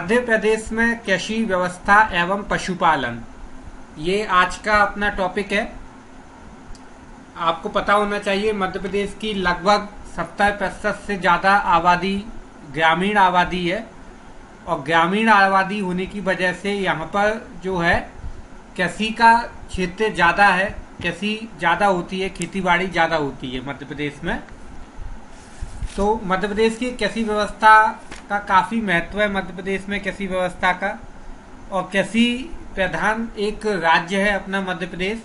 मध्य प्रदेश में कृषि व्यवस्था एवं पशुपालन, ये आज का अपना टॉपिक है। आपको पता होना चाहिए मध्य प्रदेश की लगभग 70% से ज़्यादा आबादी ग्रामीण आबादी है, और ग्रामीण आबादी होने की वजह से यहाँ पर जो है कृषि का क्षेत्र ज़्यादा है, कृषि ज़्यादा होती है, खेती-बाड़ी ज़्यादा होती है मध्य प्रदेश में। तो मध्य प्रदेश की कृषि व्यवस्था का काफ़ी महत्व है मध्य प्रदेश में कृषि व्यवस्था का, और कृषि प्रधान एक राज्य है अपना मध्य प्रदेश।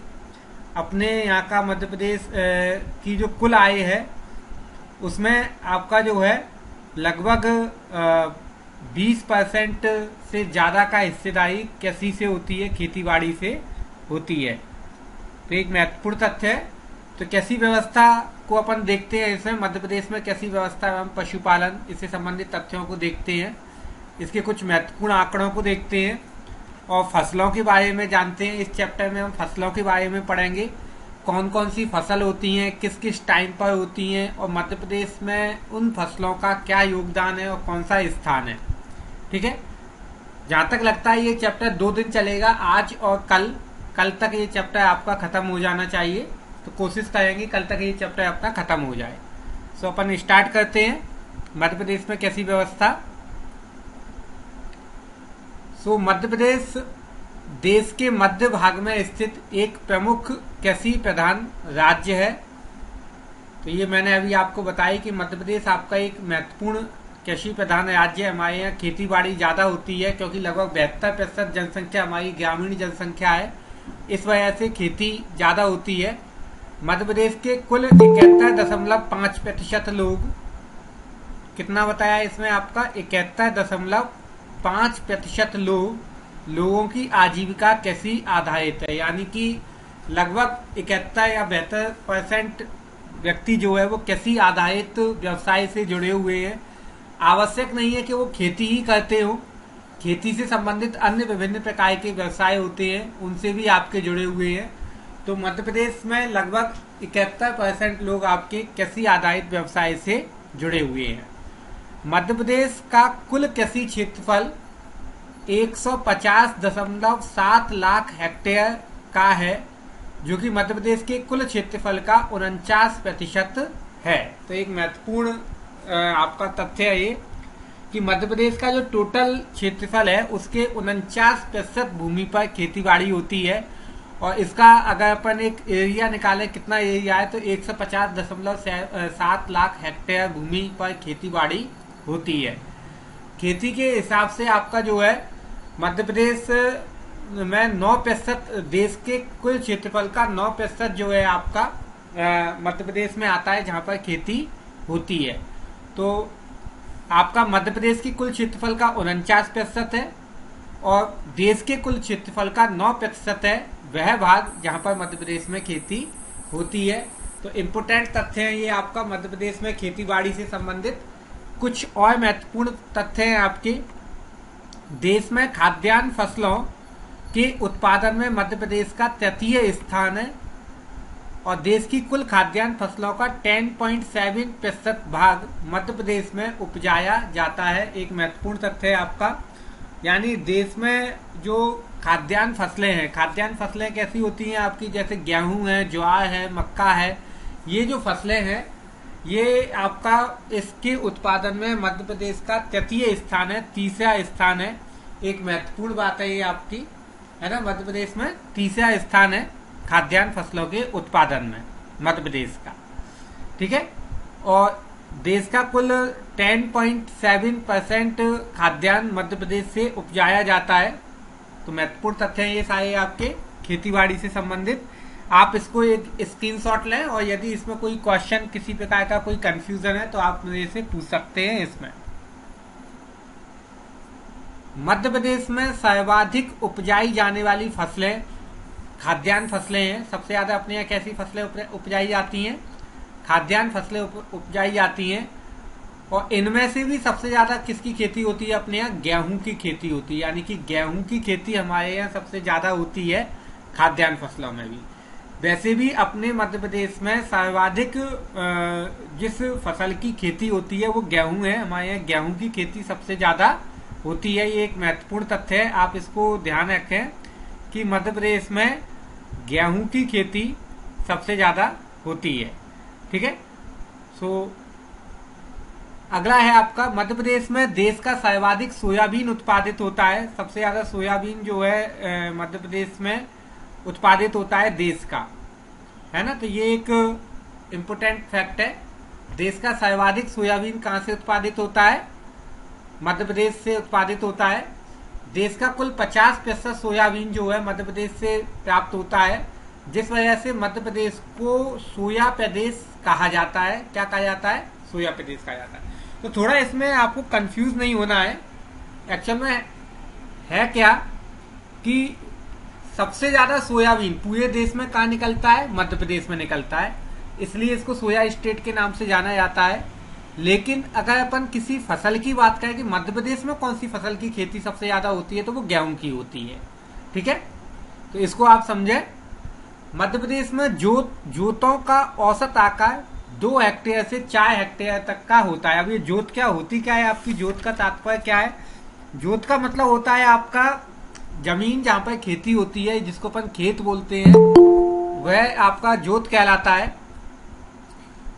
अपने यहाँ का मध्य प्रदेश की जो कुल आय है उसमें आपका जो है लगभग 20% से ज़्यादा का हिस्सेदारी कृषि से होती है, खेती-बाड़ी से होती है। तो एक महत्वपूर्ण तथ्य है। तो कृषि व्यवस्था को अपन देखते हैं, इसमें मध्य प्रदेश में कृषि व्यवस्था एवं पशुपालन इससे संबंधित तथ्यों को देखते हैं, इसके कुछ महत्वपूर्ण आंकड़ों को देखते हैं और फसलों के बारे में जानते हैं। इस चैप्टर में हम फसलों के बारे में पढ़ेंगे, कौन कौन सी फसल होती हैं, किस किस टाइम पर होती हैं, और मध्य प्रदेश में उन फसलों का क्या योगदान है और कौन सा स्थान है। ठीक है, जहाँ तक लगता है ये चैप्टर 2 दिन चलेगा, आज और कल तक ये चैप्टर आपका खत्म हो जाना चाहिए। तो कोशिश करेंगे कल तक ये चैप्टर अपना खत्म हो जाए। सो अपन स्टार्ट करते हैं मध्य प्रदेश में कृषि व्यवस्था। सो मध्य प्रदेश देश के मध्य भाग में स्थित एक प्रमुख कृषि प्रधान राज्य है। तो ये मैंने अभी आपको बताया कि मध्य प्रदेश आपका एक महत्वपूर्ण कृषि प्रधान राज्य है। हमारे यहाँ खेती बाड़ी ज़्यादा होती है क्योंकि लगभग 72% जनसंख्या हमारी ग्रामीण जनसंख्या है, इस वजह से खेती ज़्यादा होती है। मध्य प्रदेश के कुल 71.5% लोग, कितना बताया इसमें आपका 71.5% लोगों की आजीविका कृषि आधारित है, यानी कि लगभग 71 या 72% व्यक्ति जो है वो कृषि आधारित व्यवसाय से जुड़े हुए हैं। आवश्यक नहीं है कि वो खेती ही करते हो, खेती से संबंधित अन्य विभिन्न प्रकार के व्यवसाय होते हैं, उनसे भी आपके जुड़े हुए हैं। तो मध्य प्रदेश में लगभग 71% लोग आपके कृषि आधारित व्यवसाय से जुड़े हुए हैं। मध्य प्रदेश का कुल कृषि क्षेत्रफल 150.7 लाख हेक्टेयर का है, जो कि मध्य प्रदेश के कुल क्षेत्रफल का 49% है। तो एक महत्वपूर्ण आपका तथ्य है ये कि मध्य प्रदेश का जो टोटल क्षेत्रफल है उसके 49% भूमि पर खेतीबाड़ी होती है, और इसका अगर अपन एक एरिया निकालें कितना एरिया है तो 150.7 लाख हेक्टेयर भूमि पर खेतीबाड़ी होती है। खेती के हिसाब से आपका जो है मध्य प्रदेश में 9%, देश के कुल क्षेत्रफल का 9% जो है आपका मध्य प्रदेश में आता है जहां पर खेती होती है। तो आपका मध्य प्रदेश की कुल क्षेत्रफल का 49% है और देश के कुल क्षेत्रफल का 9% है वह भाग जहां पर मध्य प्रदेश में खेती होती है। तो इम्पोर्टेंट तथ्य है ये आपका मध्य प्रदेश में खेती बाड़ी से संबंधित। कुछ और महत्वपूर्ण तथ्य हैं आपके। देश में खाद्यान्न फसलों के उत्पादन में मध्य प्रदेश का 3य स्थान है, और देश की कुल खाद्यान्न फसलों का 10.7% भाग मध्य प्रदेश में उपजाया जाता है। एक महत्वपूर्ण तथ्य है आपका, यानी देश में जो खाद्यान्न फसलें कैसी होती हैं आपकी, जैसे गेहूं है, ज्वार है, मक्का है, ये जो फसलें हैं ये आपका इसके उत्पादन में मध्य प्रदेश का 3य स्थान है, 3रा स्थान है। एक महत्वपूर्ण बात है ये आपकी, है ना, मध्य प्रदेश में 3रा स्थान है खाद्यान्न फसलों के उत्पादन में मध्य प्रदेश का। ठीक है, और देश का कुल 10.7% खाद्यान्न मध्य प्रदेश से उपजाया जाता है। तो महत्वपूर्ण तथ्य हैं ये सारे आपके खेतीबाड़ी से संबंधित। आप इसको एक स्क्रीनशॉट लें, और यदि इसमें कोई क्वेश्चन, किसी प्रकार का कोई कंफ्यूजन है तो आप मेरे से पूछ सकते हैं। इसमें मध्य प्रदेश में सर्वाधिक उपजाई जाने वाली फसलें खाद्यान्न फसलें हैं। सबसे ज्यादा अपने यहाँ कैसी फसलें उपजाई जाती हैं? खाद्यान्न फसलें उपजाई जाती हैं, और इनमें से भी सबसे ज्यादा किसकी खेती होती है? अपने यहाँ गेहूं की खेती होती है, यानी कि गेहूं की खेती हमारे यहाँ सबसे ज्यादा होती है खाद्यान्न फसलों में भी। वैसे भी अपने मध्य प्रदेश में सर्वाधिक जिस फसल की खेती होती है वो गेहूं है। हमारे यहाँ गेहूं की खेती सबसे ज्यादा होती है। ये एक महत्वपूर्ण तथ्य है, आप इसको ध्यान रखें कि मध्य प्रदेश में गेहूं की खेती सबसे ज्यादा होती है। ठीक है। सो अगला है आपका, मध्य प्रदेश में देश का सर्वाधिक सोयाबीन उत्पादित होता है। सबसे ज्यादा सोयाबीन जो है मध्य प्रदेश में उत्पादित होता है देश का, है ना। तो ये एक इम्पोर्टेंट फैक्ट है। देश का सर्वाधिक सोयाबीन कहां से उत्पादित होता है? मध्य प्रदेश से उत्पादित होता है। देश का कुल 50% सोयाबीन जो है मध्य प्रदेश से प्राप्त होता है, जिस वजह से मध्य प्रदेश को सोया प्रदेश कहा जाता है। क्या कहा जाता है? सोया प्रदेश कहा जाता है। तो थोड़ा इसमें आपको कंफ्यूज नहीं होना है। एक्चुअल में है क्या कि सबसे ज्यादा सोयाबीन पूरे देश में कहाँ निकलता है? मध्य प्रदेश में निकलता है, इसलिए इसको सोया स्टेट के नाम से जाना जाता है। लेकिन अगर अपन किसी फसल की बात करें कि मध्य प्रदेश में कौन सी फसल की खेती सबसे ज्यादा होती है, तो वो गेहूं की होती है। ठीक है, तो इसको आप समझे। मध्य प्रदेश में जोतों का औसत आकार 2 हेक्टेयर से 4 हेक्टेयर तक का होता है। अब ये जोत क्या होती क्या है? आपकी जोत का तात्पर्य क्या है? जोत का मतलब होता है आपका जमीन जहां पर खेती होती है, जिसको अपन खेत बोलते हैं, वह आपका जोत कहलाता है।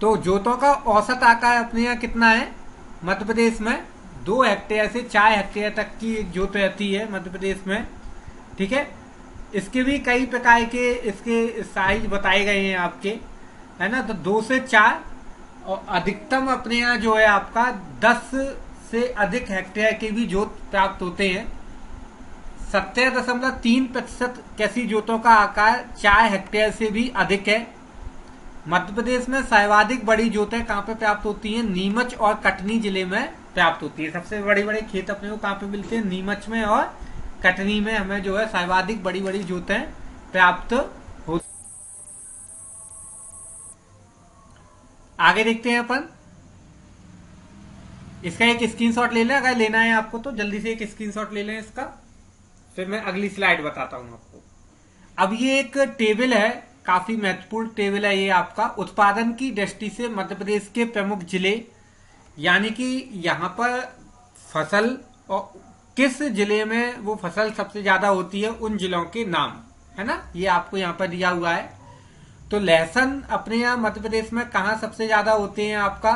तो जोतों का औसत आकार अपने यहाँ कितना है? मध्य प्रदेश में 2 हेक्टेयर से 4 हेक्टेयर तक की जोत रहती है मध्य प्रदेश में। ठीक है, इसके भी कई प्रकार के इसके साइज बताए गए हैं आपके, है ना। तो 2 से 4 और अधिकतम अपने यहाँ जो है आपका 10 से अधिक हेक्टेयर के भी जोत प्राप्त होते हैं। 70.3% कैसी जोतों का आकार 4 हेक्टेयर से भी अधिक है। मध्य प्रदेश में सर्वाधिक बड़ी जोतें कहाँ पे प्राप्त होती हैं? नीमच और कटनी जिले में प्राप्त होती है। सबसे बड़े बड़े खेत अपने को कहाँ पे मिलते हैं? नीमच में और कटनी में हमें जो है सर्वाधिक बड़ी बड़ी जोतें प्राप्त होती। आगे देखते हैं अपन, इसका एक स्क्रीनशॉट ले लें। अगर लेना है आपको तो जल्दी से एक स्क्रीनशॉट ले लें इसका, फिर मैं अगली स्लाइड बताता हूं आपको। अब ये एक टेबल है, काफी महत्वपूर्ण टेबल है ये आपका। उत्पादन की दृष्टि से मध्य प्रदेश के प्रमुख जिले, यानी कि यहाँ पर फसल और किस जिले में वो फसल सबसे ज्यादा होती है, उन जिलों के नाम, है ना। ये आपको यहाँ पर दिया हुआ है। तो लहसुन अपने यहाँ मध्य प्रदेश में कहाँ सबसे ज्यादा होते हैं आपका?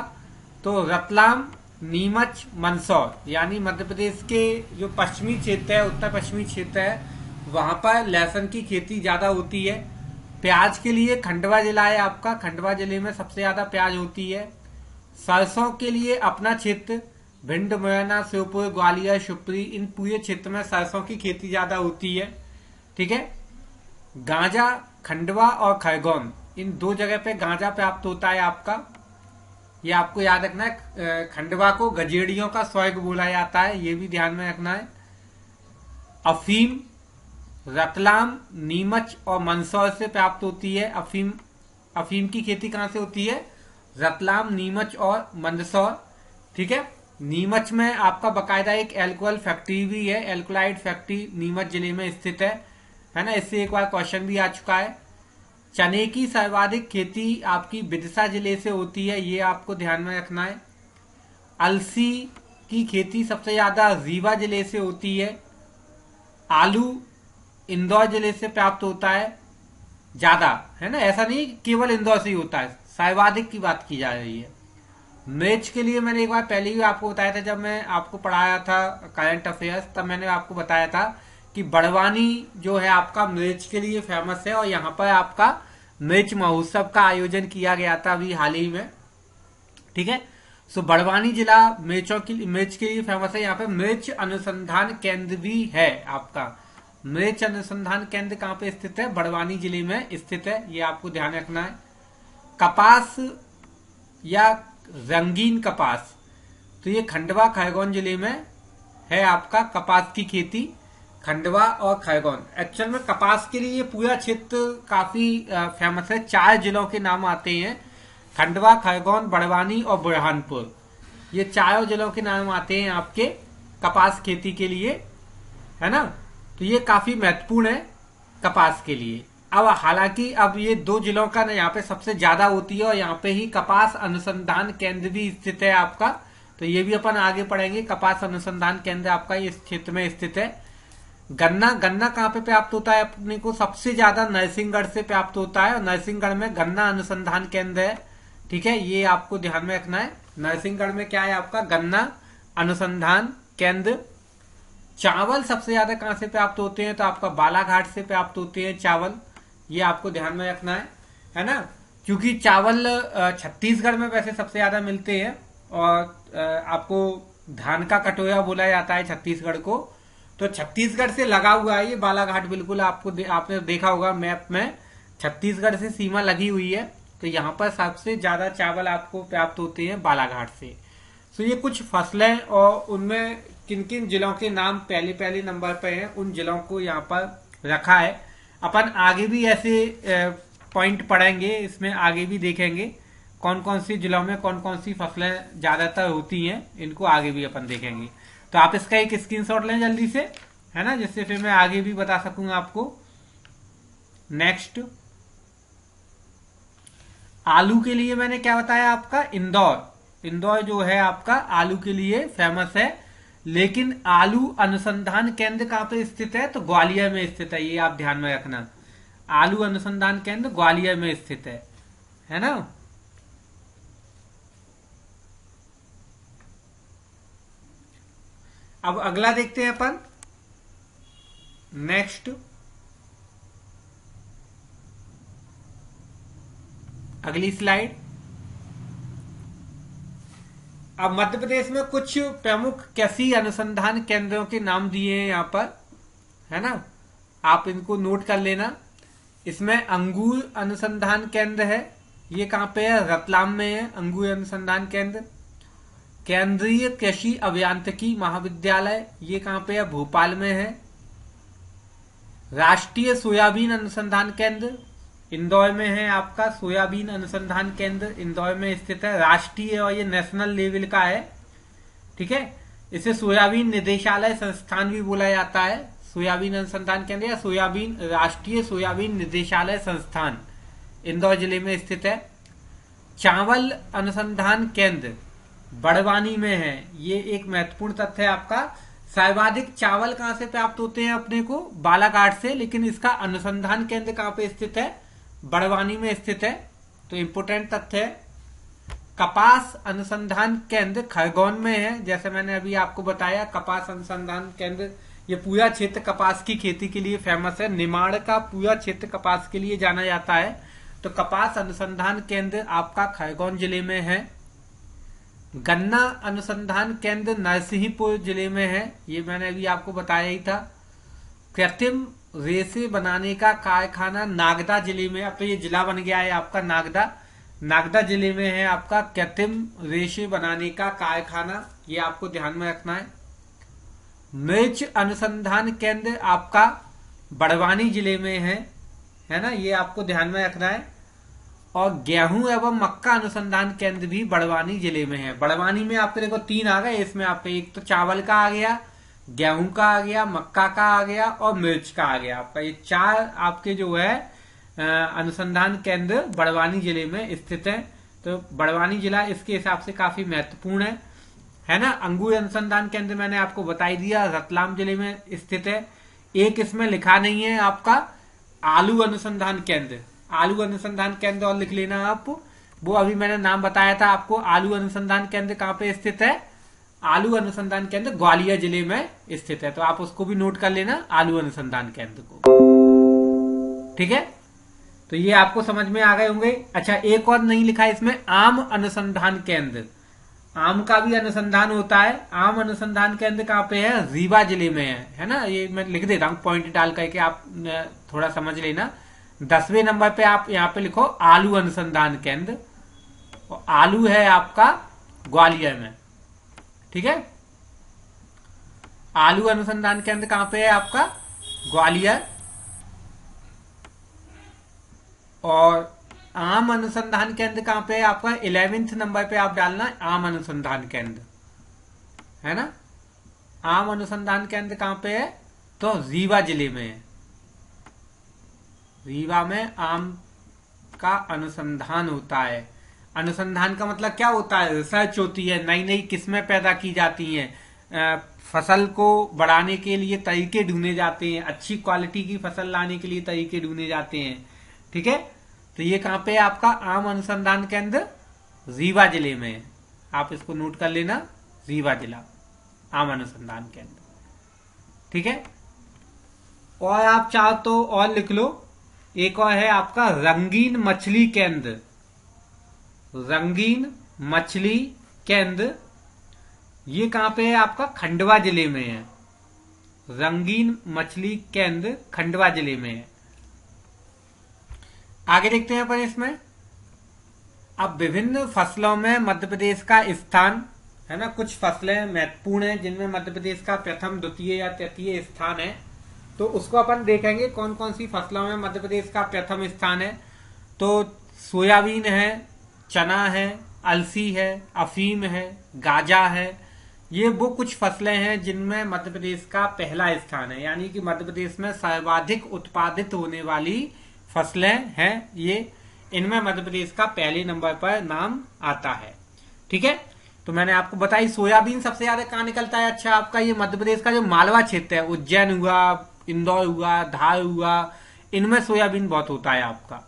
तो रतलाम, नीमच, मंदसौर, यानी मध्य प्रदेश के जो पश्चिमी क्षेत्र है, उत्तर पश्चिमी क्षेत्र है, वहां पर लहसुन की खेती ज्यादा होती है। प्याज के लिए खंडवा जिला है आपका, खंडवा जिले में सबसे ज्यादा प्याज होती है। सरसों के लिए अपना क्षेत्र भिंड, मुरैना, श्योपुर, ग्वालियर, शिवपुरी, इन पूरे क्षेत्र में सरसों की खेती ज्यादा होती है। ठीक है। गांजा खंडवा और खरगोन, इन 2 जगह पे गांजा प्राप्त होता है आपका। ये आपको याद रखना है। खंडवा को गजेड़ियों का स्वर्ग बोला जाता है, ये भी ध्यान में रखना है। अफीम रतलाम, नीमच और मंदसौर से प्राप्त होती है। अफीम की खेती कहां से होती है? रतलाम, नीमच और मंदसौर। ठीक है। नीमच में आपका बकायदा एक एल्कोहल फैक्ट्री भी है, एल्कोलाइड फैक्ट्री नीमच जिले में स्थित है ना। इससे एक बार क्वेश्चन भी आ चुका है। चने की सर्वाधिक खेती आपकी विदिशा जिले से होती है, ये आपको ध्यान में रखना है। अलसी की खेती सबसे ज्यादा रीवा जिले से होती है। आलू इंदौर जिले से प्राप्त होता है ज्यादा, है ना। ऐसा नहीं केवल इंदौर से ही होता है, सर्वाधिक की बात की जा रही है। मिर्च के लिए मैंने एक बार पहले ही आपको बताया था, जब मैं आपको पढ़ाया था करंट अफेयर्स, तब मैंने आपको बताया था कि बड़वानी जो है आपका मिर्च के लिए फेमस है, और यहाँ पर आपका मिर्च महोत्सव का आयोजन किया गया था अभी हाल ही में। ठीक है। सो बड़वानी जिला मिर्च के लिए फेमस है। यहाँ पे मिर्च अनुसंधान केंद्र भी है आपका। मिर्च अनुसंधान केंद्र कहाँ पे स्थित है? बड़वानी जिले में स्थित है, ये आपको ध्यान रखना है। कपास या रंगीन कपास, तो ये खंडवा खरगोन जिले में है आपका कपास की खेती, खंडवा और खरगोन। एक्चुअल में कपास के लिए ये पूरा क्षेत्र काफी फेमस है। 4 जिलों के नाम आते हैं, खंडवा, खरगोन, बड़वानी और बुरहानपुर। ये 4 जिलों के नाम आते हैं आपके कपास खेती के लिए, है ना। तो ये काफी महत्वपूर्ण है कपास के लिए। अब हालांकि अब ये 2 जिलों का यहाँ पे सबसे ज्यादा होती है, और यहाँ पे ही कपास अनुसंधान केंद्र भी स्थित है आपका तो ये भी अपन आगे पढ़ेंगे। कपास अनुसंधान केंद्र आपका इस क्षेत्र में स्थित है। गन्ना, गन्ना कहाँ पे प्राप्त होता है अपने को? सबसे ज्यादा नरसिंहगढ़ से प्राप्त होता है, और नरसिंहगढ़ में गन्ना अनुसंधान केंद्र है। ठीक है, ये आपको ध्यान में रखना है। नरसिंहगढ़ में क्या है आपका? गन्ना अनुसंधान केंद्र। चावल सबसे ज्यादा कहां से प्राप्त होते हैं? तो आपका बालाघाट से प्राप्त होते हैं चावल, ये आपको ध्यान में रखना है ना। क्योंकि चावल छत्तीसगढ़ में वैसे सबसे ज्यादा मिलते हैं, और आपको धान का कटोरा बोला जाता है छत्तीसगढ़ को। तो छत्तीसगढ़ से लगा हुआ है ये बालाघाट, बिल्कुल आपने देखा होगा मैप में, छत्तीसगढ़ से सीमा लगी हुई है। तो यहाँ पर सबसे ज्यादा चावल आपको प्राप्त होते हैं बालाघाट से। तो ये कुछ फसलें, और उनमें किन किन जिलों के नाम पहले पहले नंबर पर हैं, उन जिलों को यहाँ पर रखा है। अपन आगे भी ऐसे पॉइंट पढ़ेंगे, इसमें आगे भी देखेंगे कौन कौन सी जिलों में कौन कौन सी फसलें ज्यादातर होती हैं, इनको आगे भी अपन देखेंगे। तो आप इसका एक स्क्रीनशॉट लें जल्दी से, है ना, जिससे फिर मैं आगे भी बता सकूंगा आपको। नेक्स्ट, आलू के लिए मैंने क्या बताया आपका? इंदौर। इंदौर जो है आपका आलू के लिए फेमस है। लेकिन आलू अनुसंधान केंद्र कहां पे स्थित है? तो ग्वालियर में स्थित है, ये आप ध्यान में रखना। आलू अनुसंधान केंद्र ग्वालियर में स्थित है ना। अब अगला देखते हैं अपन। नेक्स्ट, अगली स्लाइड। अब मध्य प्रदेश में कुछ प्रमुख कृषि अनुसंधान केंद्रों के नाम दिए हैं यहाँ पर, है ना, आप इनको नोट कर लेना। इसमें अंगूर अनुसंधान केंद्र है, ये कहाँ पे है? रतलाम में है अंगूर अनुसंधान केंद्र। केंद्रीय कृषि अभियांत्रिकी महाविद्यालय, ये कहाँ पे है? भोपाल में है। राष्ट्रीय सोयाबीन अनुसंधान केंद्र इंदौर में है आपका। सोयाबीन अनुसंधान केंद्र इंदौर में स्थित है, राष्ट्रीय और ये नेशनल लेवल का है। ठीक है, इसे सोयाबीन निदेशालय संस्थान भी बोला जाता है। सोयाबीन अनुसंधान केंद्र या सोयाबीन राष्ट्रीय सोयाबीन निदेशालय संस्थान इंदौर जिले में स्थित है। चावल अनुसंधान केंद्र बड़वानी में है, ये एक महत्वपूर्ण तथ्य है आपका। सर्वाधिक चावल कहां से प्राप्त होते हैं अपने को? बालाघाट से, लेकिन इसका अनुसंधान केंद्र कहां पे स्थित है? बड़वानी में स्थित है, तो इंपोर्टेंट तथ्य है। कपास अनुसंधान केंद्र खरगोन में है, जैसे मैंने अभी आपको बताया। कपास अनुसंधान केंद्र, ये पूरा क्षेत्र कपास की खेती के लिए फेमस है। निमाड़ का पूरा क्षेत्र कपास के लिए जाना जाता है। तो कपास अनुसंधान केंद्र आपका खरगोन जिले में है। गन्ना अनुसंधान केंद्र नरसिंहपुर जिले में है, ये मैंने अभी आपको बताया ही था। कृत्रिम रेशे बनाने का कारखाना नागदा जिले में, अब तो ये जिला बन गया है आपका नागदा। नागदा जिले में है आपका कृत्रिम रेशे बनाने का कारखाना, ये आपको ध्यान में रखना है। मिर्च अनुसंधान केंद्र आपका बड़वानी जिले में है ना, ये आपको ध्यान में रखना है। और गेहूं एवं मक्का अनुसंधान केंद्र भी बड़वानी जिले में है। बड़वानी में आपके देखो 3 आ गए, इसमें आपका एक तो चावल का आ गया, गेहूं का आ गया, मक्का का आ गया और मिर्च का आ गया। आपका ये 4 आपके जो है अनुसंधान केंद्र बड़वानी जिले में स्थित है। तो बड़वानी जिला इसके हिसाब से काफी महत्वपूर्ण है ना। अंगूर अनुसंधान केंद्र मैंने आपको बता ही दिया, रतलाम जिले में स्थित है। एक इसमें लिखा नहीं है आपका आलू अनुसंधान केंद्र। आलू अनुसंधान केंद्र और लिख लेना आप, वो अभी मैंने नाम बताया था आपको। आलू अनुसंधान केंद्र कहाँ पे स्थित है? आलू अनुसंधान केंद्र ग्वालियर जिले में स्थित है, तो आप उसको भी नोट कर लेना, आलू अनुसंधान केंद्र को। ठीक है, तो ये आपको समझ में आ गए होंगे। अच्छा, एक और नहीं लिखा है इसमें, आम अनुसंधान केंद्र। आम का भी अनुसंधान होता है। आम अनुसंधान केंद्र कहाँ पे है? रीवा जिले में है ना। ये मैं लिख देता हूँ पॉइंट डाल करके, आप थोड़ा समझ लेना। 10वें नंबर पे आप यहाँ पे लिखो आलू अनुसंधान केंद्र, और आलू है आपका ग्वालियर में। ठीक है, आलू अनुसंधान केंद्र कहां पे है आपका? ग्वालियर। और आम अनुसंधान केंद्र कहां पे है आपका? 11वें नंबर पे आप डालना आम अनुसंधान केंद्र, है ना। आम अनुसंधान केंद्र कहां पे है? तो रीवा जिले में है। रीवा में आम का अनुसंधान होता है। अनुसंधान का मतलब क्या होता है? रिसर्च होती है, नई नई किस्में पैदा की जाती हैं, फसल को बढ़ाने के लिए तरीके ढूंढे जाते हैं, अच्छी क्वालिटी की फसल लाने के लिए तरीके ढूंढे जाते हैं। ठीक है, तो ये कहां पे है आपका? आम अनुसंधान केंद्र रीवा जिले में है। आप इसको नोट कर लेना, रीवा जिला आम अनुसंधान केंद्र। ठीक है, और आप चाहो तो और लिख लो, एक और है आपका रंगीन मछली केंद्र। रंगीन मछली केंद्र ये कहां पे है आपका? खंडवा जिले में है। रंगीन मछली केंद्र खंडवा जिले में है। आगे देखते हैं अपन इसमें। अब विभिन्न फसलों में मध्य प्रदेश का स्थान है ना, कुछ फसलें महत्वपूर्ण हैं जिनमें मध्य प्रदेश का प्रथम, द्वितीय या तृतीय स्थान है। तो उसको अपन देखेंगे कौन कौन सी फसलों में मध्य प्रदेश का प्रथम स्थान है। तो सोयाबीन है, चना है, अलसी है, अफीम है, गाजा है। ये वो कुछ फसलें हैं जिनमें मध्य प्रदेश का पहला स्थान है, यानी कि मध्य प्रदेश में सर्वाधिक उत्पादित होने वाली फसलें हैं ये। इनमें मध्य प्रदेश का पहले नंबर पर नाम आता है। ठीक है, तो मैंने आपको बताई सोयाबीन सबसे ज्यादा कहाँ निकलता है। अच्छा, आपका ये मध्य प्रदेश का जो मालवा क्षेत्र है, उज्जैन हुआ, इंदौर हुआ, धार हुआ, इनमें सोयाबीन बहुत होता है आपका।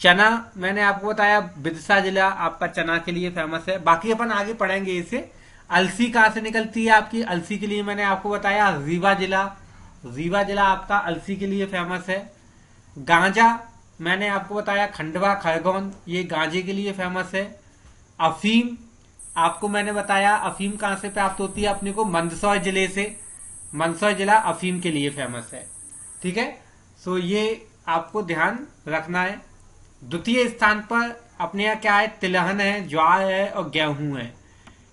चना मैंने आपको बताया, विदिशा जिला आपका चना के लिए फेमस है। बाकी अपन आगे पढ़ेंगे इसे। अलसी कहाँ से निकलती है आपकी? अलसी के लिए मैंने आपको बताया रीवा जिला। रीवा जिला आपका अलसी के लिए फेमस है। गांजा मैंने आपको बताया खंडवा, खरगोन, ये गांजे के लिए फेमस है। अफीम आपको मैंने बताया, अफीम कहां से प्राप्त होती है अपने को? मंदसौर जिले से। मंदसौर जिला अफीम के लिए फेमस है। ठीक है, सो ये आपको ध्यान रखना है। द्वितीय स्थान पर अपने यहाँ क्या है? तिलहन है, ज्वार है और गेहूं है।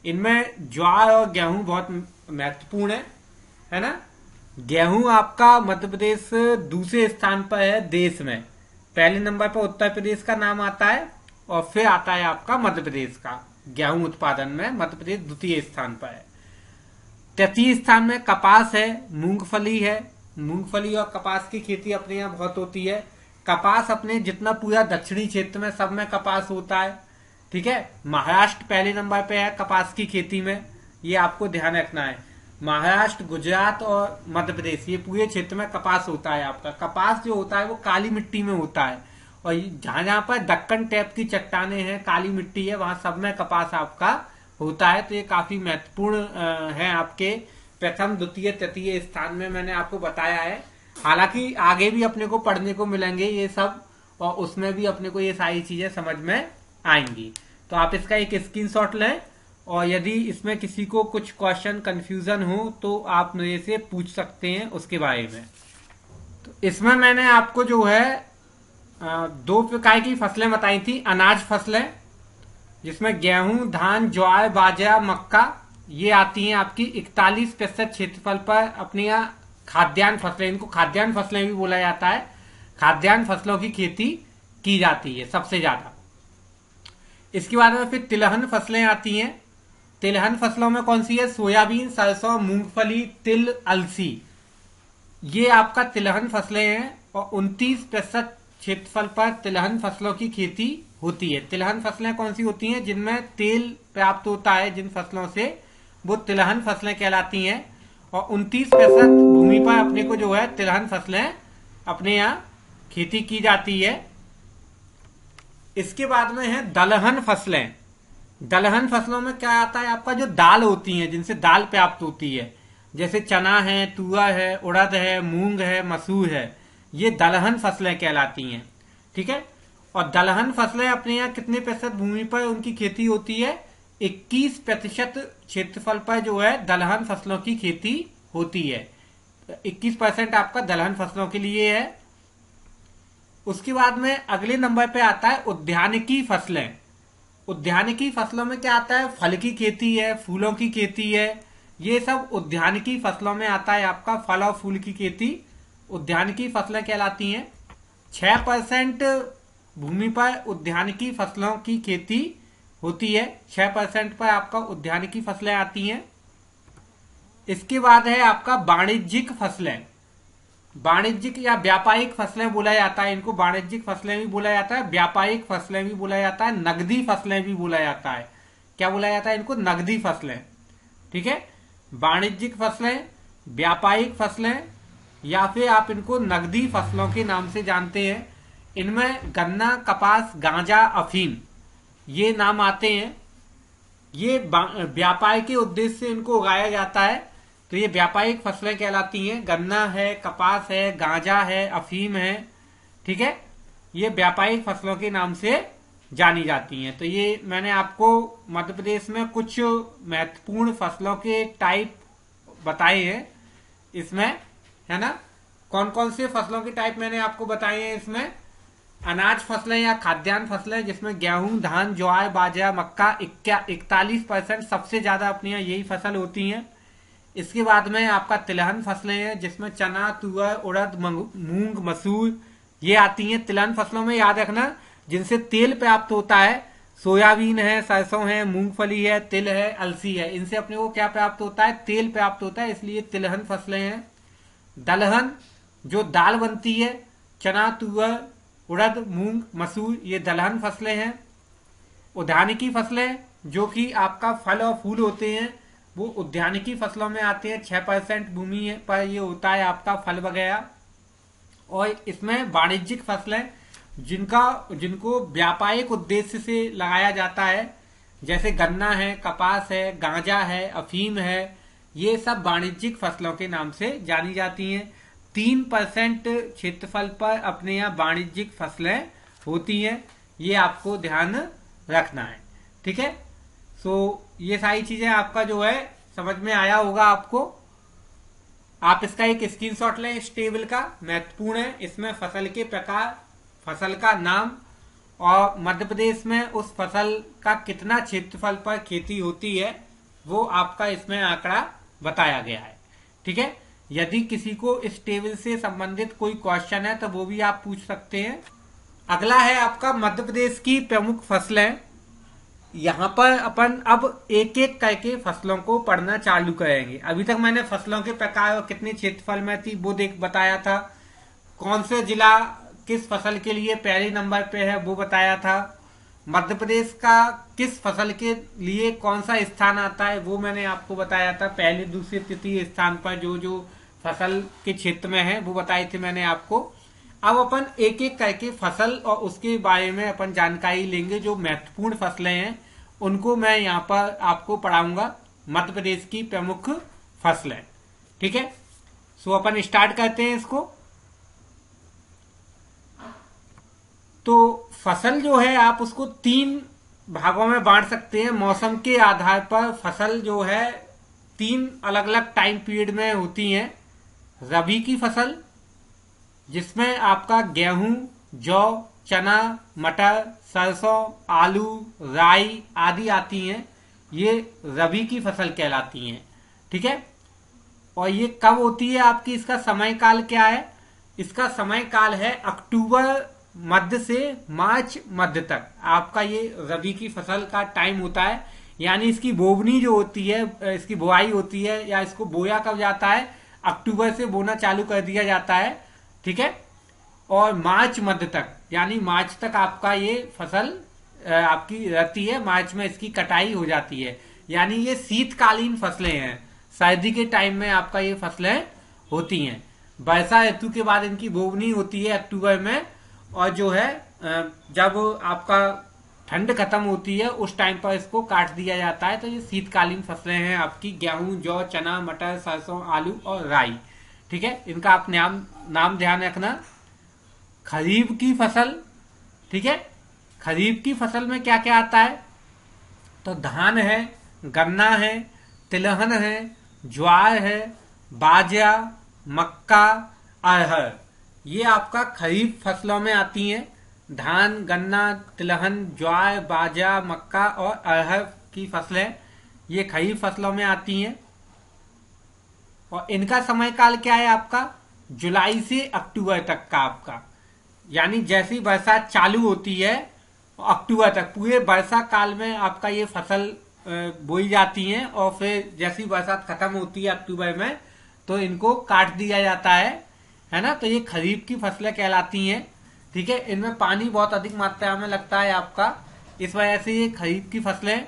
इनमें ज्वार और गेहूं बहुत महत्वपूर्ण है ना। गेहूं आपका मध्य प्रदेश दूसरे स्थान पर है देश में। पहले नंबर पर उत्तर प्रदेश का नाम आता है और फिर आता है आपका मध्य प्रदेश का। गेहूं उत्पादन में मध्य प्रदेश द्वितीय स्थान पर है। तृतीय स्थान में कपास है, मूंगफली है। मूंगफली और कपास की खेती अपने यहाँ बहुत होती है। कपास अपने जितना पूरा दक्षिणी क्षेत्र में सब में कपास होता है। ठीक है, महाराष्ट्र पहले नंबर पे है कपास की खेती में, ये आपको ध्यान रखना है। महाराष्ट्र, गुजरात और मध्य प्रदेश, ये पूरे क्षेत्र में कपास होता है आपका। कपास जो होता है वो काली मिट्टी में होता है, और जहां जहां पर दक्कन टाइप की चट्टाने हैं, काली मिट्टी है, वहां सब में कपास आपका होता है। तो ये काफी महत्वपूर्ण है आपके प्रथम, द्वितीय, तृतीय स्थान में मैंने आपको बताया है। हालांकि आगे भी अपने को पढ़ने को मिलेंगे ये सब, और उसमें भी अपने को ये सारी चीजें समझ में आएंगी। तो आप इसका एक स्क्रीनशॉट लें, और यदि इसमें किसी को कुछ क्वेश्चन कंफ्यूजन हो तो आप मेरे से पूछ सकते हैं उसके बारे में। तो इसमें मैंने आपको जो है दो प्रकार की फसलें बताई थी, अनाज फसलें, जिसमें गेहूं, धान, ज्वार, बाजरा, मक्का ये आती हैं आपकी 41% क्षेत्रफल पर। अपने यहाँ खाद्यान्न फसलें, इनको खाद्यान्न फसलें भी बोला जाता है। खाद्यान्न फसलों की खेती की जाती है सबसे ज्यादा। इसके बाद में फिर तिलहन फसलें आती हैं। तिलहन फसलों में कौन सी है? सोयाबीन, सरसों, मूंगफली, तिल, अलसी, ये आपका तिलहन फसलें हैं। और 29% क्षेत्रफल पर तिलहन फसलों की खेती होती है। तिलहन फसलें कौन सी होती हैं? जिनमें तेल प्राप्त होता है, जिन फसलों से, वो तिलहन फसलें कहलाती हैं। और 29% भूमि पर अपने को जो है तिलहन फसलें अपने यहाँ खेती की जाती है। इसके बाद में है दलहन फसलें। दलहन फसलों में क्या आता है आपका? जो दाल होती है, जिनसे दाल प्राप्त होती है, जैसे चना है, तुअर है, उड़द है, मूंग है, मसूर है, ये दलहन फसलें कहलाती हैं। ठीक है, और दलहन फसलें अपने यहाँ कितने प्रतिशत भूमि पर उनकी खेती होती है? 21% क्षेत्रफल पर जो है दलहन फसलों की खेती होती है। 21% आपका दलहन फसलों के लिए है। उसके बाद में अगले नंबर पे आता है उद्यानिकी फसलें। उद्यानिकी फसलों में क्या आता है? फल की खेती है, फूलों की खेती है, ये सब उद्यानिकी फसलों में आता है आपका। फल और फूल की खेती उद्यानिकी फसलें कहलाती हैं। 6% भूमि पर उद्यानिकी फसलों की खेती होती है। 6% पर आपका उद्यानिकी फसलें आती हैं। इसके बाद है आपका वाणिज्यिक फसलें। वाणिज्यिक या व्यापारिक फसलें बोला जाता है। इनको वाणिज्यिक फसलें भी बोला जाता है, व्यापारिक फसलें भी बोला जाता है, नगदी फसलें भी बोला जाता है। क्या बोला जाता है इनको? नगदी फसलें। ठीक है, वाणिज्यिक फसलें, व्यापारिक फसलें, या फिर आप इनको नगदी फसलों के नाम से जानते हैं। इनमें गन्ना, कपास, गांजा, अफीम ये नाम आते हैं। ये व्यापार के उद्देश्य से इनको उगाया जाता है, तो ये व्यापारिक फसलें कहलाती हैं। गन्ना है, कपास है, गांजा है, अफीम है। ठीक है, ये व्यापारिक फसलों के नाम से जानी जाती हैं। तो ये मैंने आपको मध्य प्रदेश में कुछ महत्वपूर्ण फसलों के टाइप बताए हैं इसमें, है ना। कौन कौन से फसलों के टाइप मैंने आपको बताए हैं इसमें? अनाज फसलें या खाद्यान्न फसलें, जिसमें गेहूं, धान, ज्वार, बाजरा, मक्का 41% सबसे ज्यादा अपने यहाँ यही फसल होती हैं। इसके बाद में आपका तिलहन फसलें हैं, जिसमें चना, तुअर, उड़द, मूंग, मसूर ये आती हैं। तिलहन फसलों में याद रखना जिनसे तेल प्राप्त होता है, सोयाबीन है, सरसों है, मूंगफली है, तिल है, अलसी है, इनसे अपने को क्या प्राप्त होता है? तेल प्राप्त होता है, इसलिए तिलहन फसलें हैं। दलहन जो दाल बनती है, चना, तुअर, उड़द, मूंग, मसूर ये दलहन फसलें हैं। उद्यानिकी फसलें जो कि आपका फल और फूल होते हैं, वो उद्यानिकी फसलों में आते हैं। 6% भूमि पर ये होता है आपका फल वगैरह। और इसमें वाणिज्यिक फसलें जिनको व्यापारिक उद्देश्य से लगाया जाता है, जैसे गन्ना है, कपास है, गांजा है, अफीम है, ये सब वाणिज्यिक फसलों के नाम से जानी जाती हैं। 3% क्षेत्रफल पर अपने यहाँ वाणिज्यिक फसलें होती हैं, ये आपको ध्यान रखना है। ठीक है, सो ये सारी चीजें आपका जो है समझ में आया होगा आपको। आप इसका एक स्क्रीनशॉट लें इस टेबल का, महत्वपूर्ण है। इसमें फसल के प्रकार, फसल का नाम और मध्य प्रदेश में उस फसल का कितना क्षेत्रफल पर खेती होती है वो आपका इसमें आंकड़ा बताया गया है। ठीक है, यदि किसी को इस टेबल से संबंधित कोई क्वेश्चन है तो वो भी आप पूछ सकते हैं। अगला है आपका मध्य प्रदेश की प्रमुख फसलें। यहाँ पर अपन अब एक एक करके फसलों को पढ़ना चालू करेंगे। अभी तक मैंने फसलों के प्रकार और कितने क्षेत्रफल में थी वो बताया था। कौन से जिला किस फसल के लिए पहले नंबर पे है वो बताया था। मध्य प्रदेश का किस फसल के लिए कौन सा स्थान आता है वो मैंने आपको बताया था। पहले, दूसरे, तृतीय स्थान पर जो जो फसल के क्षेत्र में है वो बताए थे मैंने आपको। अब अपन एक एक करके फसल और उसके बारे में अपन जानकारी लेंगे। जो महत्वपूर्ण फसलें हैं उनको मैं यहाँ पर आपको पढ़ाऊंगा, मध्य प्रदेश की प्रमुख फसलें। ठीक है, सो अपन स्टार्ट करते हैं इसको। तो फसल जो है आप उसको 3 भागों में बांट सकते हैं। मौसम के आधार पर फसल जो है 3 अलग अलग टाइम पीरियड में होती हैं। रबी की फसल, जिसमें आपका गेहूं, जौ, चना, मटर, सरसों, आलू, राई आदि आती हैं, ये रबी की फसल कहलाती हैं। ठीक है, और ये कब होती है आपकी? इसका समय काल क्या है? इसका समय काल है अक्टूबर मध्य से मार्च मध्य तक आपका ये रबी की फसल का टाइम होता है। यानी इसकी बोवनी जो होती है, इसकी बुआई होती है या इसको बोया कब जाता है? अक्टूबर से बोना चालू कर दिया जाता है। ठीक है, और मार्च मध्य तक, यानी मार्च तक आपका ये फसल आपकी रहती है। मार्च में इसकी कटाई हो जाती है। यानी ये शीतकालीन फसलें हैं, सर्दी के टाइम में आपका ये फसलें होती हैं। वर्षा ऋतु के बाद इनकी बोवनी होती है अक्टूबर में, और जो है जब आपका ठंड खत्म होती है उस टाइम पर इसको काट दिया जाता है। तो ये शीतकालीन फसलें हैं आपकी गेहूं, जौ, चना, मटर, सरसों, आलू और राई। ठीक है, इनका आप नाम ध्यान रखना। खरीफ की फसल, ठीक है, खरीफ की फसल में क्या क्या आता है? तो धान है, गन्ना है, तिलहन है, ज्वार है, बाजरा, मक्का, अरहर, ये आपका खरीफ फसलों में आती हैं। धान, गन्ना, तिलहन, ज्वार, बाजरा, मक्का और अरहर की फसलें ये खरीफ फसलों में आती हैं। और इनका समय काल क्या है आपका? जुलाई से अक्टूबर तक का आपका, यानी जैसी बरसात चालू होती है अक्टूबर तक पूरे वर्षा काल में आपका ये फसल बोई जाती हैं। और फिर जैसी बरसात खत्म होती है अक्टूबर में तो इनको काट दिया जाता है। है ना। तो ये खरीफ की फसलें कहलाती हैं, ठीक है। इनमें पानी बहुत अधिक मात्रा में लगता है आपका, इस वजह से ये खरीफ की फसलें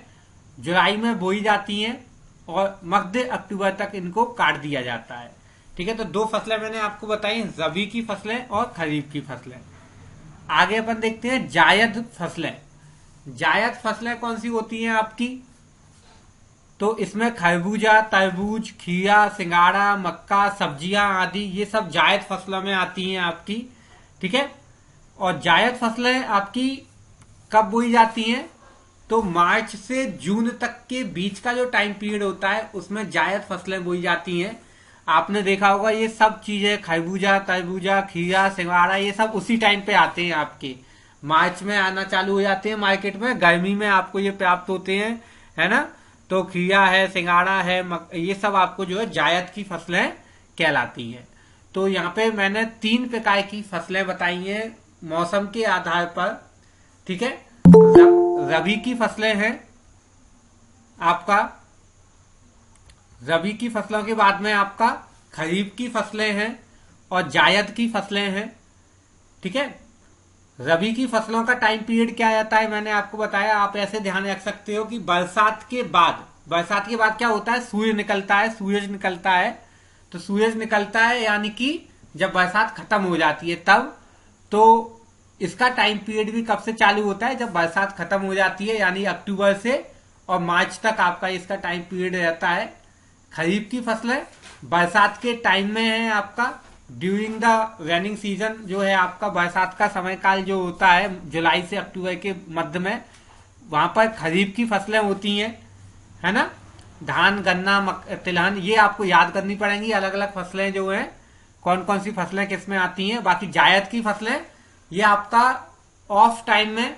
जुलाई में बोई जाती हैं और मध्य अक्टूबर तक इनको काट दिया जाता है, ठीक है। तो दो फसलें मैंने आपको बताई, रबी की फसलें और खरीफ की फसलें। आगे अपन देखते हैं जायद फसलें। जायद फसलें कौन सी होती हैं आपकी, तो इसमें खरबूजा, तरबूज, खीरा, सिंगाड़ा, मक्का, सब्जियां आदि ये सब जायद फसलों में आती हैं आपकी, ठीक है। और जायद फसलें आपकी कब बोई जाती हैं, तो मार्च से जून तक के बीच का जो टाइम पीरियड होता है उसमें जायद फसलें बोई जाती हैं। आपने देखा होगा ये सब चीजें खरबूजा, तरबूजा, खीरा, सिंगाड़ा ये सब उसी टाइम पे आते हैं आपके, मार्च में आना चालू हो जाते हैं मार्केट में, गर्मी में आपको ये प्राप्त होते हैं, है ना। तो खीरा है, सिंगाड़ा है, ये सब आपको जो है जायद की फसलें कहलाती हैं। तो यहाँ पे मैंने 3 प्रकार की फसलें बताई हैं मौसम के आधार पर, ठीक है। रबी की फसलें हैं आपका, रबी की फसलों के बाद में आपका खरीफ की फसलें हैं और जायद की फसलें हैं, ठीक है। रबी की फसलों का टाइम पीरियड क्या आता है मैंने आपको बताया, आप ऐसे ध्यान रख सकते हो कि बरसात के बाद क्या होता है, सूर्य निकलता है, सूरज निकलता है। तो सूरज निकलता है यानी कि जब बरसात खत्म हो जाती है तब, तो इसका टाइम पीरियड भी कब से चालू होता है, जब बरसात खत्म हो जाती है यानी अक्टूबर से और मार्च तक आपका इसका टाइम पीरियड रहता है। खरीफ की फसलें बरसात के टाइम में है आपका, ड्यूरिंग द रेनिंग सीजन जो है आपका, बरसात का समय काल जो होता है जुलाई से अक्टूबर के मध्य में, वहां पर खरीफ की फसलें होती हैं, है ना। धान, गन्ना, तिलहन ये आपको याद करनी पड़ेंगी, अलग अलग फसलें जो हैं, कौन कौन सी फसलें किसमें आती हैं। बाकी जायद की फसलें ये आपका ऑफ टाइम में,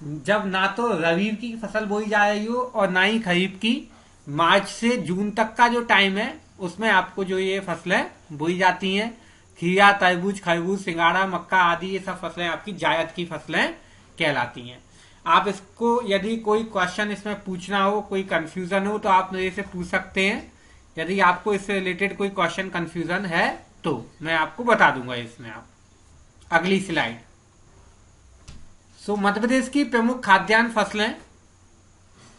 जब ना तो रबी की फसल बोई जा रही हो और ना ही खरीफ की, मार्च से जून तक का जो टाइम है उसमें आपको जो ये फसलें बोई जाती हैं। खीरा, तरबूज, खरबूज, सिंगाड़ा, मक्का आदि ये सब फसलें आपकी जायद की फसलें कहलाती हैं। आप इसको यदि कोई क्वेश्चन इसमें पूछना हो, कोई कंफ्यूजन हो तो आप मेरे से पूछ सकते हैं। यदि आपको इससे रिलेटेड कोई क्वेश्चन कंफ्यूजन है तो मैं आपको बता दूंगा इसमें। आप अगली स्लाइड। मध्य प्रदेश की प्रमुख खाद्यान्न फसलें,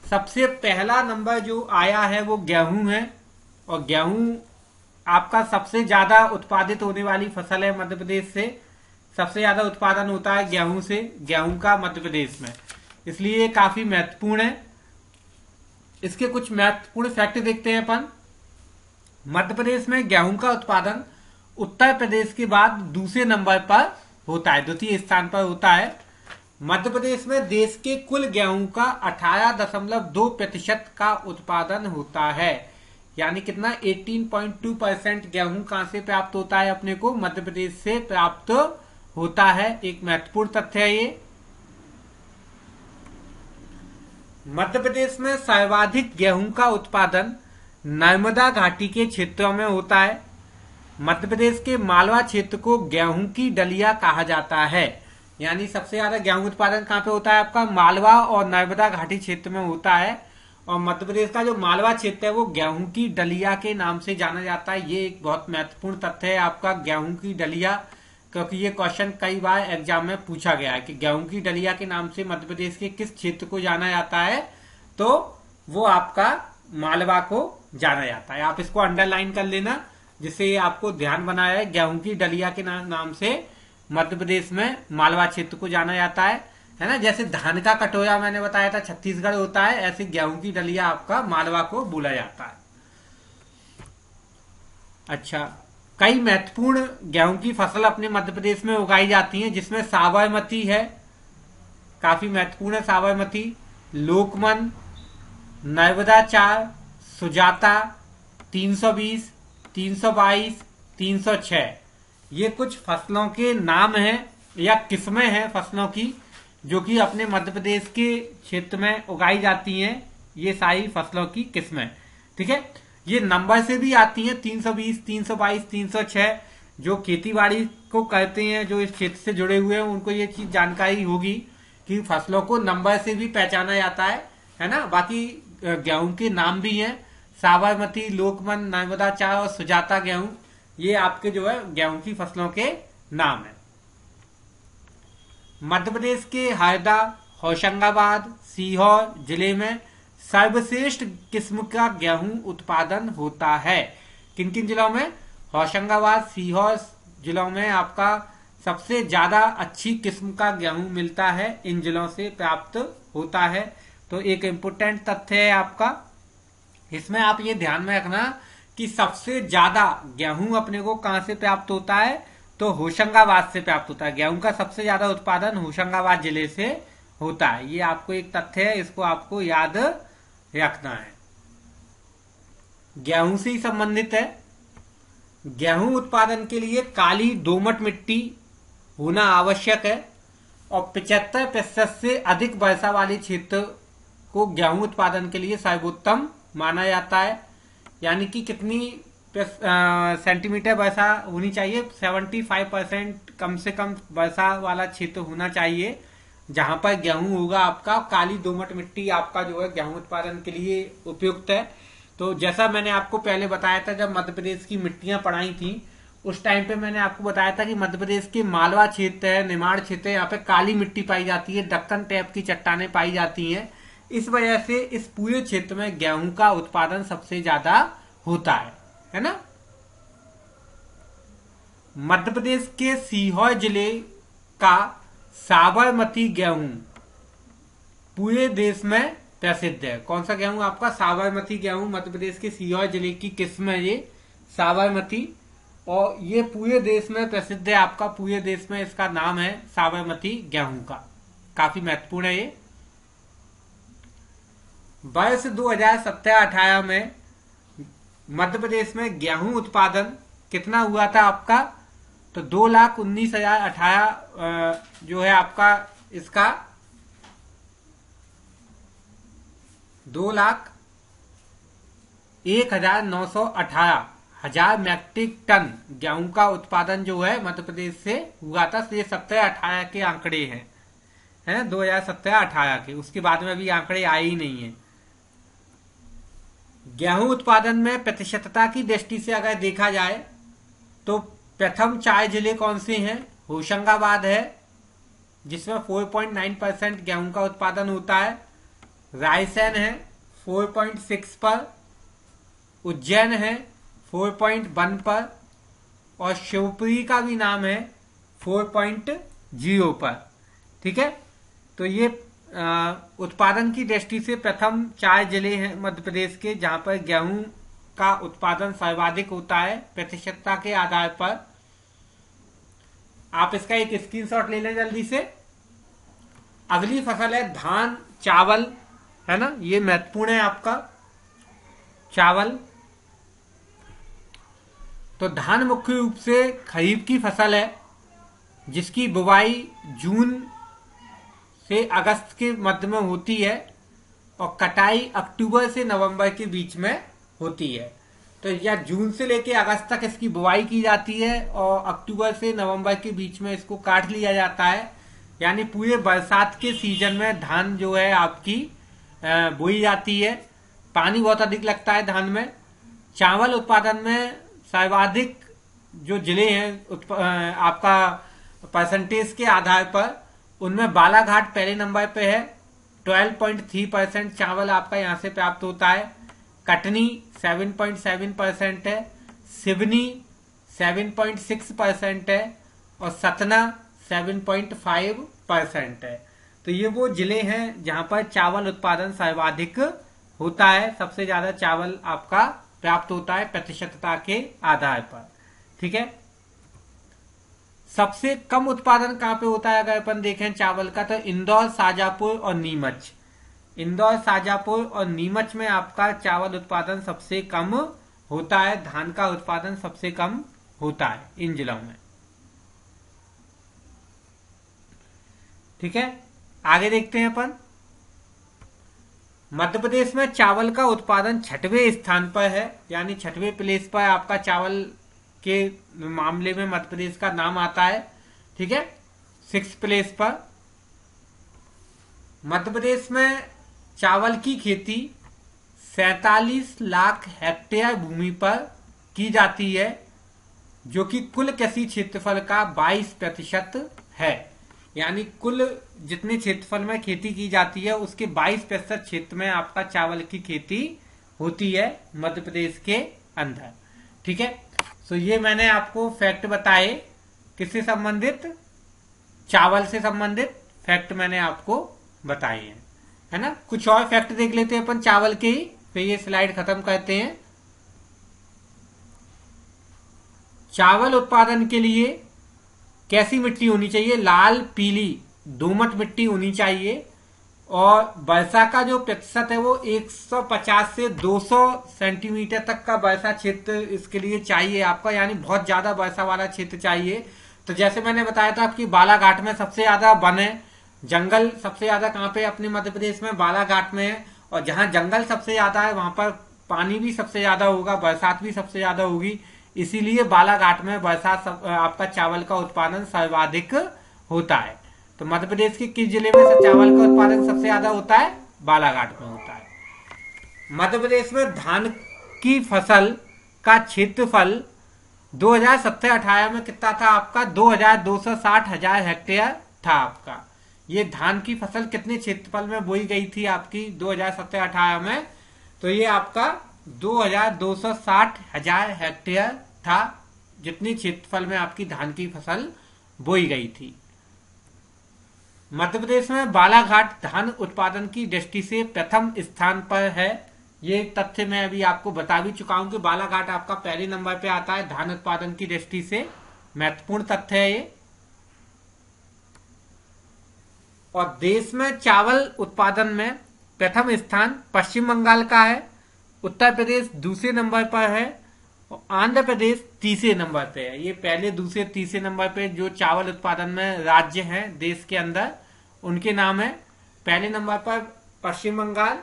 सबसे पहला नंबर जो आया है वो गेहूं है, और गेहूं आपका सबसे ज्यादा उत्पादित होने वाली फसल है मध्य प्रदेश से, सबसे ज्यादा उत्पादन होता है गेहूं से, गेहूं का मध्य प्रदेश में, इसलिए ये काफी महत्वपूर्ण है। इसके कुछ महत्वपूर्ण फैक्ट देखते हैं अपन। मध्य प्रदेश में गेहूं का उत्पादन उत्तर प्रदेश के बाद दूसरे नंबर पर होता है, द्वितीय स्थान पर होता है। मध्य प्रदेश में देश के कुल गेहूं का 18.2% का उत्पादन होता है, यानी कितना 18.2% गेहूं कहां से प्राप्त होता है अपने को, मध्य प्रदेश से प्राप्त होता है। एक महत्वपूर्ण तथ्य है ये। मध्य प्रदेश में सर्वाधिक गेहूं का उत्पादन नर्मदा घाटी के क्षेत्रों में होता है। मध्य प्रदेश के मालवा क्षेत्र को गेहूं की डलिया कहा जाता है, यानी सबसे ज्यादा गेहूं उत्पादन कहां पे होता है आपका, मालवा और नर्मदा घाटी क्षेत्र में होता है। और मध्य प्रदेश का जो मालवा क्षेत्र है वो गेहूं की डलिया के नाम से जाना जाता है। ये एक बहुत महत्वपूर्ण तथ्य है आपका, गेहूं की डलिया, क्योंकि ये क्वेश्चन कई बार एग्जाम में पूछा गया है कि गेहूं की डलिया के नाम से मध्य प्रदेश के किस क्षेत्र को जाना जाता है, तो वो आपका मालवा को जाना जाता है। आप इसको अंडरलाइन कर लेना, जिससे आपको ध्यान बनाया है, गेहूं की डलिया के नाम से मध्य प्रदेश में मालवा क्षेत्र को जाना जाता है ना। जैसे धान का कटोरा मैंने बताया था छत्तीसगढ़ होता है, ऐसे गेहूं की डलिया आपका मालवा को बोला जाता है। अच्छा, कई महत्वपूर्ण गेहूं की फसल अपने मध्य प्रदेश में उगाई जाती हैं, जिसमें साबरमती है, काफी महत्वपूर्ण है साबरमती, लोकमन, नर्मदा 4, सुजाता, 320, 322, 306, ये कुछ फसलों के नाम हैं या किस्में हैं फसलों की, जो कि अपने मध्य प्रदेश के क्षेत्र में उगाई जाती हैं। ये सारी फसलों की किस्में, ठीक है। ये नंबर से भी आती हैं, 320, 322, 306। जो खेतीबाड़ी को करते हैं, जो इस क्षेत्र से जुड़े हुए हैं, उनको ये चीज जानकारी होगी कि फसलों को नंबर से भी पहचाना जाता है ना। बाकी गेहूं के नाम भी हैं, साबरमती, लोकमन, नर्मदा 4 और सुजाता गेहूं, ये आपके जो है गेहूं की फसलों के नाम है। मध्य प्रदेश के हरदा, होशंगाबाद, सीहोर जिले में सर्वश्रेष्ठ किस्म का गेहूं उत्पादन होता है। किन किन जिलों में? होशंगाबाद, सीहोर जिलों में आपका सबसे ज्यादा अच्छी किस्म का गेहूं मिलता है, इन जिलों से प्राप्त होता है। तो एक इम्पोर्टेंट तथ्य है आपका, इसमें आप ये ध्यान में रखना कि सबसे ज्यादा गेहूं अपने को कहां से प्राप्त होता है? तो होशंगाबाद से प्राप्त होता है। गेहूं का सबसे ज्यादा उत्पादन होशंगाबाद जिले से होता है। ये आपको एक तथ्य है, इसको आपको याद रखना है। गेहूं से ही संबंधित है। गेहूं उत्पादन के लिए काली दोमट मिट्टी होना आवश्यक है और 75% से अधिक वर्षा वाले क्षेत्र को गेहूं उत्पादन के लिए सर्वोत्तम माना जाता है। यानी कि कितनी सेंटीमीटर वर्षा होनी चाहिए? 75% कम से कम वर्षा वाला क्षेत्र होना चाहिए जहां पर गेहूं होगा आपका। काली दोमट मिट्टी आपका जो है गेहूं उत्पादन के लिए उपयुक्त है। तो जैसा मैंने आपको पहले बताया था, जब मध्य प्रदेश की मिट्टियां पढ़ाई थी उस टाइम पे मैंने आपको बताया था कि मध्य प्रदेश के मालवा क्षेत्र है, निमाड़ क्षेत्र है, यहाँ पे काली मिट्टी पाई जाती है, दक्कन टाइप की चट्टानें पाई जाती हैं। इस वजह से इस पूरे क्षेत्र में गेहूं का उत्पादन सबसे ज्यादा होता है ना। मध्य प्रदेश के सीहोर जिले का साबरमती गेहूं पूरे देश में प्रसिद्ध है। कौन सा गेहूं आपका? साबरमती गेहूं मध्य प्रदेश के सीहोर जिले की किस्म है ये साबरमती, और ये पूरे देश में प्रसिद्ध है आपका। पूरे देश में इसका नाम है साबरमती गेहूं का। काफी महत्वपूर्ण है ये। वर्ष 2017-18 में मध्य प्रदेश में गेहूं उत्पादन कितना हुआ था आपका? तो 2,19,018 जो है आपका इसका 2,01,918 मैट्रिक टन गेहूं का उत्पादन जो है मध्य प्रदेश से हुआ था। ये 17-18 के आंकड़े हैं 2017-18 के। उसके बाद में अभी आंकड़े आए ही नहीं है। गेहूं उत्पादन में प्रतिशतता की दृष्टि से अगर देखा जाए तो प्रथम 4 जिले कौन से हैं? होशंगाबाद है जिसमें 4.9% गेहूं का उत्पादन होता है। रायसेन है 4.6 पर, उज्जैन है 4.1 पर, और शिवपुरी का भी नाम है 4.0 पर। ठीक है, तो ये उत्पादन की दृष्टि से प्रथम 4 जिले हैं मध्य प्रदेश के जहां पर गेहूं का उत्पादन सर्वाधिक होता है प्रतिशतता के आधार पर। आप इसका एक स्क्रीनशॉट ले लें जल्दी से। अगली फसल है धान चावल, है ना, ये महत्वपूर्ण है आपका चावल। तो धान मुख्य रूप से खरीफ की फसल है जिसकी बुवाई जून से अगस्त के मध्य में होती है और कटाई अक्टूबर से नवंबर के बीच में होती है। तो या जून से लेकर अगस्त तक इसकी बुवाई की जाती है और अक्टूबर से नवंबर के बीच में इसको काट लिया जाता है। यानी पूरे बरसात के सीजन में धान जो है आपकी बोई जाती है। पानी बहुत अधिक लगता है धान में। चावल उत्पादन में सर्वाधिक जो जिले हैं आपका परसेंटेज के आधार पर, उनमें बालाघाट पहले नंबर पे है, 12.3% चावल आपका यहां से प्राप्त होता है। कटनी 7.7% है, सिवनी 7.6% है और सतना 7.5% है। तो ये वो जिले हैं जहां पर चावल उत्पादन सर्वाधिक होता है। सबसे ज्यादा चावल आपका प्राप्त होता है प्रतिशतता के आधार पर। ठीक है, सबसे कम उत्पादन कहां पे होता है अगर अपन देखें चावल का, तो इंदौर, शाजापुर और नीमच। इंदौर, शाजापुर और नीमच में आपका चावल उत्पादन सबसे कम होता है। धान का उत्पादन सबसे कम होता है इन जिलों में। ठीक है, आगे देखते हैं अपन। मध्य प्रदेश में चावल का उत्पादन 6वें स्थान पर है, यानी 6वें प्लेस पर आपका चावल के मामले में मध्य प्रदेश का नाम आता है। ठीक है, 6th प्लेस पर। मध्य प्रदेश में चावल की खेती 47 लाख हेक्टेयर भूमि पर की जाती है जो कि कुल कृषि क्षेत्रफल का 22% है। यानी कुल जितने क्षेत्रफल में खेती की जाती है उसके 22% क्षेत्र में आपका चावल की खेती होती है मध्य प्रदेश के अंदर। ठीक है, तो ये मैंने आपको फैक्ट बताए, किससे संबंधित, चावल से संबंधित फैक्ट मैंने आपको बताए हैं, है ना। कुछ और फैक्ट देख लेते हैं अपन चावल के ही, फिर ये स्लाइड खत्म करते हैं। चावल उत्पादन के लिए कैसी मिट्टी होनी चाहिए? लाल पीली दोमट मिट्टी होनी चाहिए, और वर्षा का जो प्रतिशत है वो 150 से 200 सेंटीमीटर तक का वर्षा क्षेत्र इसके लिए चाहिए आपका, यानी बहुत ज्यादा वर्षा वाला क्षेत्र चाहिए। तो जैसे मैंने बताया था कि बालाघाट में सबसे ज्यादा वन है, जंगल सबसे ज्यादा कहाँ पे अपने मध्य प्रदेश में, बालाघाट में है, और जहां जंगल सबसे ज्यादा है वहां पर पानी भी सबसे ज्यादा होगा, बरसात भी सबसे ज्यादा होगी, इसीलिए बालाघाट में बरसात आपका चावल का उत्पादन सर्वाधिक होता है। तो मध्य प्रदेश के किस जिले में चावल का उत्पादन सबसे ज्यादा होता है? बालाघाट में होता है। मध्य प्रदेश में धान की फसल का क्षेत्रफल 2017-18 में कितना था आपका? 2,260,000 हेक्टेयर था आपका। ये धान की फसल कितने क्षेत्रफल में बोई गई थी आपकी 2017-18 में? तो ये आपका 2,260,000 हेक्टेयर था, जितनी क्षेत्रफल में आपकी धान की फसल बोई गई थी। मध्य प्रदेश में बालाघाट धान उत्पादन की दृष्टि से प्रथम स्थान पर है। ये तथ्य मैं अभी आपको बता भी चुका हूं कि बालाघाट आपका पहले नंबर पे आता है धान उत्पादन की दृष्टि से, महत्वपूर्ण तथ्य है ये। और देश में चावल उत्पादन में प्रथम स्थान पश्चिम बंगाल का है, उत्तर प्रदेश दूसरे नंबर पर है, और आंध्र प्रदेश तीसरे नंबर पे है। ये पहले दूसरे तीसरे नंबर पे जो चावल उत्पादन में राज्य हैं देश के अंदर, उनके नाम है। पहले नंबर पर पश्चिम बंगाल,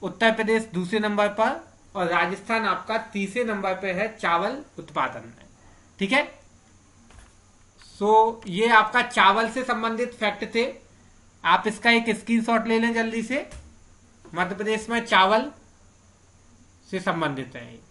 उत्तर प्रदेश दूसरे नंबर पर, और राजस्थान आपका तीसरे नंबर पे है चावल उत्पादन में। ठीक है, सो ये आपका चावल से संबंधित फैक्ट थे। आप इसका एक स्क्रीनशॉट ले लें जल्दी से, मध्य प्रदेश में चावल से संबंधित है।